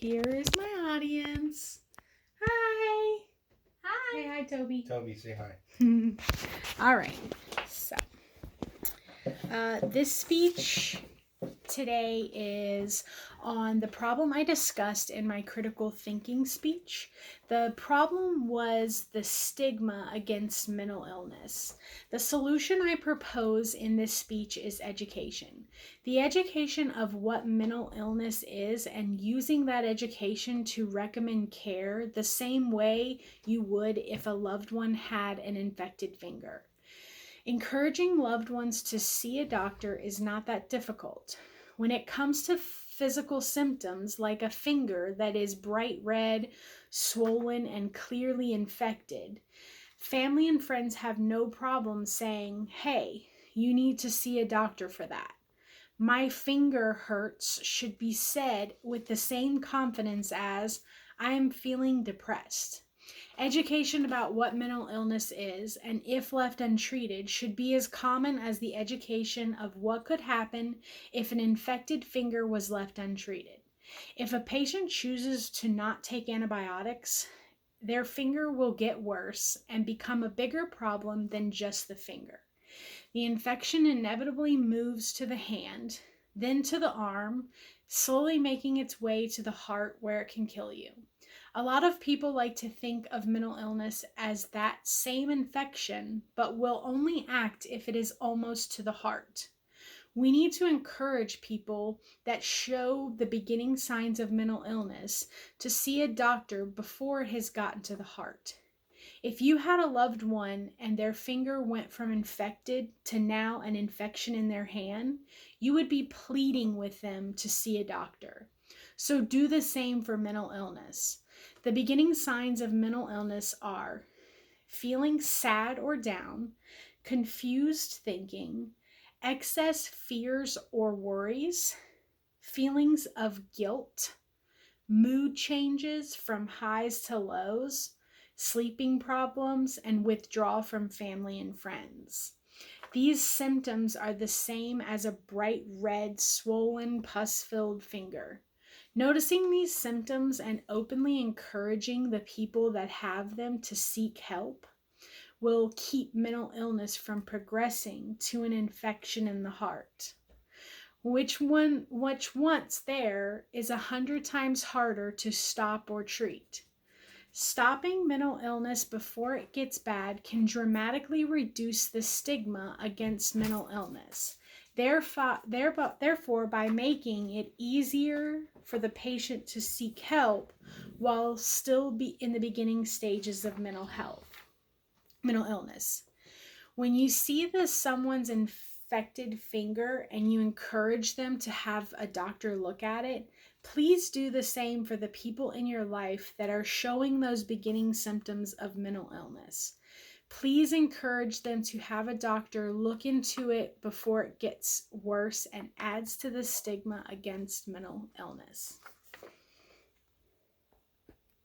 Here is my audience. Hi. Hi. Say hi, Toby. Toby, say hi. All right. So, this speech today is on the problem I discussed in my critical thinking speech. The problem was the stigma against mental illness. The solution I propose in this speech is education. The education of what mental illness is and using that education to recommend care the same way you would if a loved one had an infected finger. Encouraging loved ones to see a doctor is not that difficult. When it comes to physical symptoms like a finger that is bright red, swollen, and clearly infected, family and friends have no problem saying, "Hey, you need to see a doctor for that." "My finger hurts" should be said with the same confidence as, "I am feeling depressed." Education about what mental illness is, and if left untreated, should be as common as the education of what could happen if an infected finger was left untreated. If a patient chooses to not take antibiotics, their finger will get worse and become a bigger problem than just the finger. The infection inevitably moves to the hand, then to the arm, slowly making its way to the heart where it can kill you. A lot of people like to think of mental illness as that same infection, but will only act if it is almost to the heart. We need to encourage people that show the beginning signs of mental illness to see a doctor before it has gotten to the heart. If you had a loved one and their finger went from infected to now an infection in their hand, you would be pleading with them to see a doctor. So do the same for mental illness. The beginning signs of mental illness are feeling sad or down, confused thinking, excess fears or worries, feelings of guilt, mood changes from highs to lows, sleeping problems, and withdrawal from family and friends. These symptoms are the same as a bright red, swollen, pus-filled finger. Noticing these symptoms and openly encouraging the people that have them to seek help will keep mental illness from progressing to an infection in the heart, which once there is 100 times harder to stop or treat. Stopping mental illness before it gets bad can dramatically reduce the stigma against mental illness. Therefore, by making it easier for the patient to seek help while still be in the beginning stages of mental illness. When you see someone's infected finger and you encourage them to have a doctor look at it, please do the same for the people in your life that are showing those beginning symptoms of mental illness. Please encourage them to have a doctor look into it before it gets worse and adds to the stigma against mental illness.